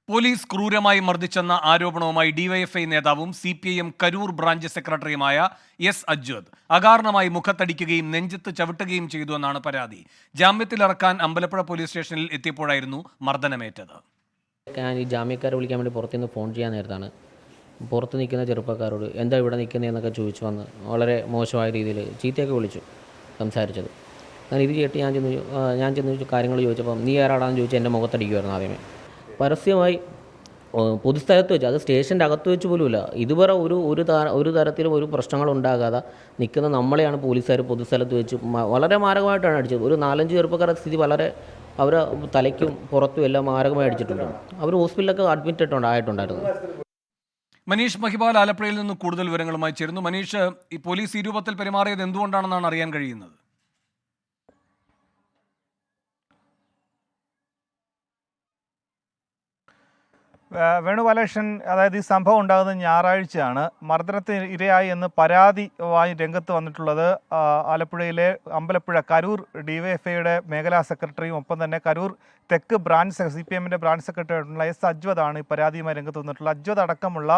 Police ക്രൂരമായി മർദ്ദിച്ചെന്ന ആരോപണവുമായി DYFI നേതാവും സിപിഐഎം കരൂർ ബ്രാഞ്ച് സെക്രട്ടറിയുമായ എസ് അജ്വദ് അകാരണമായി മുഖത്തടിക്കുകയും നെഞ്ചത്ത് ചവിട്ടുകയും ചെയ്തു എന്നാണ് പരാതി. ജാമ്യത്തിലിറക്കാൻ അമ്പലപ്പുഴ പോലീസ് സ്റ്റേഷനിൽ എത്തിയപ്പോഴായിരുന്നു മർദ്ദനമേറ്റത്. ഞാൻ ഈ ജാമ്യക്കാരെ വിളിക്കാൻ വേണ്ടി പുറത്തുനിന്ന് ഫോൺ ചെയ്യാൻ നേരത്താണ് പുറത്ത് നിൽക്കുന്ന ചെറുപ്പക്കാരോട് എന്താ ഇവിടെ നിൽക്കുന്നതെന്നൊക്കെ ചോദിച്ചു വന്ന് വളരെ മോശമായ രീതിയിൽ ചീത്തയൊക്കെ വിളിച്ചു സംസാരിച്ചത്. ഞാൻ ഇത് കേട്ട് ഞാൻ ചെന്ന് കാര്യങ്ങൾ ചോദിച്ചപ്പം നീ ആരാടാന്ന് ചോദിച്ചാൽ എൻ്റെ മുഖത്തടിക്കുമായിരുന്നു ആദ്യമേ. പരസ്യമായി പൊതുസ്ഥലത്ത് വെച്ച്, അത് സ്റ്റേഷൻ്റെ അകത്ത് വെച്ച് പോലുമില്ല. ഇതുവരെ ഒരു തരത്തിലും ഒരു പ്രശ്നങ്ങളുണ്ടാകാതെ നിൽക്കുന്ന നമ്മളെയാണ് പോലീസുകാർ പൊതുസ്ഥലത്ത് വെച്ച് വളരെ മാരകമായിട്ടാണ് അടിച്ചത്. ഒരു 4-5 ചെറുപ്പക്കാരുടെ സ്ഥിതി വളരെ, അവർ തലയ്ക്കും പുറത്തും എല്ലാം മാരകമായി അടിച്ചിട്ടുണ്ട്. അവർ ഹോസ്പിറ്റലിലൊക്കെ അഡ്മിറ്റ് ആയിട്ടുണ്ടായിരുന്നു. മനീഷ് മഹിപാൽ ആലപ്പുഴയിൽ നിന്ന് കൂടുതൽ വിവരങ്ങളുമായി ചേരുന്നു. മനീഷ്, ഈ പോലീസ് ഈ രൂപത്തിൽ പെരുമാറിയത് എന്തുകൊണ്ടാണെന്നാണ് അറിയാൻ കഴിയുന്നത്? വേണുബാലകൃഷ്ണൻ, അതായത് ഈ സംഭവം ഉണ്ടാകുന്നത് ഞായറാഴ്ചയാണ്. മർദ്ദനത്തിന് ഇരയായി എന്ന് പരാതിയുമായി രംഗത്ത് വന്നിട്ടുള്ളത് ആലപ്പുഴയിലെ അമ്പലപ്പുഴ കരൂർ ഡിവൈഎഫ്ഐയുടെ മേഖലാ സെക്രട്ടറിയും ഒപ്പം തന്നെ കരൂർ തെക്ക് ബ്രാഞ്ച് CPM-ൻ്റെ ബ്രാഞ്ച് സെക്രട്ടറി ആയിട്ടുള്ള എസ് അജ്വദാണ് ഈ പരാതിയുമായി രംഗത്ത് വന്നിട്ടുള്ളത്. അജ്വദ് അടക്കമുള്ള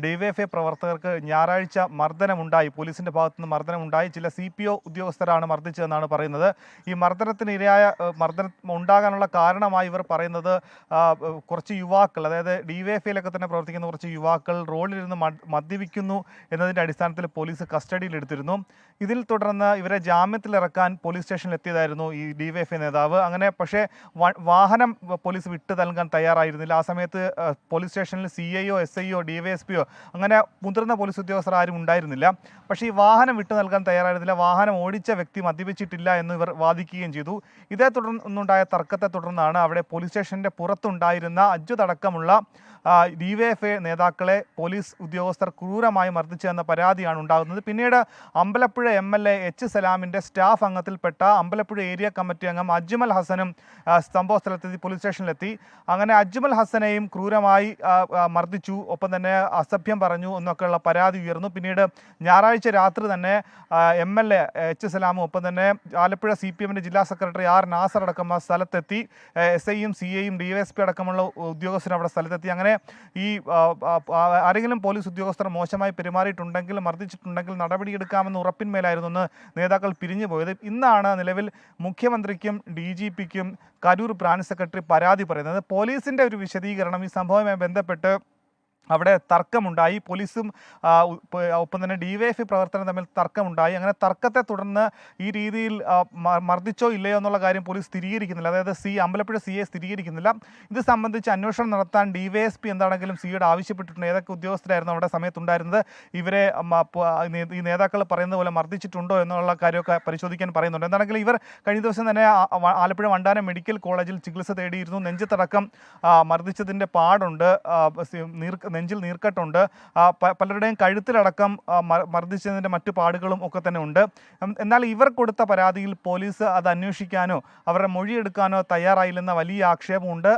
ഡിവൈഎഫ്ഐ പ്രവർത്തകർക്ക് ഞായറാഴ്ച മർദ്ദനമുണ്ടായി, പോലീസിൻ്റെ ഭാഗത്തുനിന്ന് മർദ്ദനമുണ്ടായി. ചില CPO ഉദ്യോഗസ്ഥരാണ് മർദ്ദിച്ചതെന്നാണ് പറയുന്നത്. ഈ മർദ്ദനം ഉണ്ടാകാനുള്ള കാരണമായി ഇവർ പറയുന്നത് കുറച്ച് യുവാക്കൾ, അതായത് ഡിവൈഎഫ്ഐയിലൊക്കെ തന്നെ പ്രവർത്തിക്കുന്ന കുറച്ച് യുവാക്കൾ റോഡിലിരുന്ന് മദ്യപിക്കുന്നു എന്നതിൻ്റെ അടിസ്ഥാനത്തിൽ പോലീസ് കസ്റ്റഡിയിലെടുത്തിരുന്നു. ഇതിൽ തുടർന്ന് ഇവരെ ജാമ്യത്തിലിറക്കാൻ പോലീസ് സ്റ്റേഷനിൽ എത്തിയതായിരുന്നു ഈ ഡിവൈഎഫ്ഐ നേതാവ്. അങ്ങനെ പക്ഷേ വാഹനം പോലീസ് വിട്ടു നൽകാൻ തയ്യാറായിരുന്നില്ല. ആ സമയത്ത് പോലീസ് സ്റ്റേഷനിൽ CIO, SIO, DYSPO അങ്ങനെ മുതിർന്ന പോലീസ് ഉദ്യോഗസ്ഥർ ആരും ഉണ്ടായിരുന്നില്ല. പക്ഷേ ഈ വാഹനം വിട്ടു നൽകാൻ തയ്യാറായിരുന്നില്ല. വാഹനം ഓടിച്ച വ്യക്തി മദ്യപിച്ചിട്ടില്ല എന്ന് ഇവർ വാദിക്കുകയും ചെയ്തു. ഇതേ തുടർന്നുണ്ടായ തർക്കത്തെ തുടർന്നാണ് അവിടെ പോലീസ് സ്റ്റേഷൻ്റെ പുറത്തുണ്ടായിരുന്ന അജ്വദ് അടക്കമുള്ള ഡിവൈഎഫ്ഐ നേതാക്കളെ പോലീസ് ഉദ്യോഗസ്ഥർ ക്രൂരമായി മർദ്ദിച്ചെന്ന പരാതിയാണ് ഉണ്ടാകുന്നത്. പിന്നീട് അമ്പലപ്പുഴ MLA H. സലാമിൻ്റെ സ്റ്റാഫ് അംഗത്തിൽപ്പെട്ട അമ്പലപ്പുഴ ഏരിയ കമ്മിറ്റി അംഗം അജ്മൽ ഹസനും സംഭവ സ്ഥലത്തെത്തി പോലീസ് സ്റ്റേഷനിലെത്തി. അങ്ങനെ അജ്മൽ ഹസനെയും ക്രൂരമായി മർദ്ദിച്ചു, ഒപ്പം തന്നെ അസഭ്യം പറഞ്ഞു എന്നൊക്കെയുള്ള പരാതി ഉയർന്നു. പിന്നീട് ഞായറാഴ്ച രാത്രി തന്നെ MLA H. സലാമും ഒപ്പം തന്നെ ആലപ്പുഴ CPM-ൻ്റെ ജില്ലാ സെക്രട്ടറി R. നാസർ അടക്കമുള്ള സ്ഥലത്തെത്തി. SIയും CIയും DYSP അടക്കമുള്ള ഉദ്യോഗസ്ഥരും അവിടെ സ്ഥലത്തെത്തി. അങ്ങനെ ഈ ആരെങ്കിലും പോലീസ് ഉദ്യോഗസ്ഥർ മോശമായി പെരുമാറിയിട്ടുണ്ടെങ്കിൽ, മർദ്ദിച്ചിട്ടുണ്ടെങ്കിൽ നടപടിയെടുക്കാമെന്ന് ഉറപ്പിന്മേലായിരുന്നു നേതാക്കൾ പിരിഞ്ഞു പോയത്. ഇന്നാണ് നിലവിൽ മുഖ്യമന്ത്രിക്കും DGPക്കും കരൂർ ബ്രാഞ്ച് സെക്രട്ടറി പരാതി പറയുന്നത്. പോലീസിൻ്റെ ഒരു വിശദീകരണം, ഈ സംഭവവുമായി ബന്ധപ്പെട്ട് അവിടെ തർക്കമുണ്ടായി, പോലീസും ഒപ്പം തന്നെ DYFI പ്രവർത്തനം തമ്മിൽ തർക്കമുണ്ടായി. അങ്ങനെ തർക്കത്തെ തുടർന്ന് ഈ രീതിയിൽ മർദ്ദിച്ചോ ഇല്ലയോ എന്നുള്ള കാര്യം പോലീസ് സ്ഥിരീകരിക്കുന്നില്ല, അതായത് അമ്പലപ്പുഴ CA സ്ഥിരീകരിക്കുന്നില്ല. ഇത് സംബന്ധിച്ച് അന്വേഷണം നടത്താൻ DYSP എന്താണെങ്കിലും CAയോട് ആവശ്യപ്പെട്ടിട്ടുണ്ട്. ഏതൊക്കെ ഉദ്യോഗസ്ഥരായിരുന്നു അവിടെ സമയത്തുണ്ടായിരുന്നത്, ഇവരെ ഈ നേതാക്കൾ പറയുന്നത് പോലെ മർദ്ദിച്ചിട്ടുണ്ടോ എന്നുള്ള കാര്യമൊക്കെ പരിശോധിക്കാൻ പറയുന്നുണ്ട്. എന്താണെങ്കിലും ഇവർ കഴിഞ്ഞ ദിവസം തന്നെ ആലപ്പുഴ വണ്ടാനം മെഡിക്കൽ കോളേജിൽ ചികിത്സ തേടിയിരുന്നു. നെഞ്ചത്തടക്കം മർദ്ദിച്ചതിൻ്റെ പാടുണ്ട്, നെഞ്ചിൽ നീർക്കെട്ടുണ്ട്, പലരുടെയും കഴുത്തിലടക്കം മർദ്ദിച്ചതിൻ്റെ മറ്റു പാടുകളും ഒക്കെ തന്നെ ഉണ്ട്. എന്നാൽ ഇവർ കൊടുത്ത പരാതിയിൽ പോലീസ് അത് അന്വേഷിക്കാനോ അവരുടെ മൊഴിയെടുക്കാനോ തയ്യാറായില്ലെന്ന വലിയ ആക്ഷേപമുണ്ട്.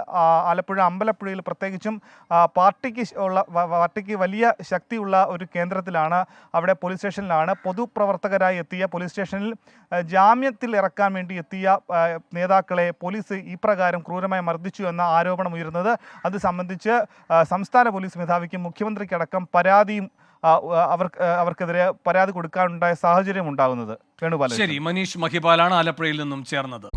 ആലപ്പുഴ അമ്പലപ്പുഴയിൽ പ്രത്യേകിച്ചും പാർട്ടിക്ക് വലിയ ശക്തിയുള്ള ഒരു കേന്ദ്രത്തിലാണ്, അവിടെ പോലീസ് സ്റ്റേഷനിലാണ് പൊതുപ്രവർത്തകരായി എത്തിയ, പോലീസ് സ്റ്റേഷനിൽ ജാമ്യത്തിൽ ഇറക്കാൻ വേണ്ടി എത്തിയ നേതാക്കളെ പോലീസ് ഈ പ്രകാരം ക്രൂരമായി മർദ്ദിച്ചു എന്ന ആരോപണം ഉയർന്നത്. അത് സംബന്ധിച്ച് സംസ്ഥാന പോലീസ് മേധാവിക്കും മുഖ്യമന്ത്രിക്കടക്കം അവർക്കെതിരെ പരാതി കൊടുക്കാനുണ്ടായ സാഹചര്യം ഉണ്ടാകുന്നത്. ശരി, മനീഷ് മഹിപാലാണ് ആലപ്പുഴയിൽ നിന്നും ചേർന്നത്.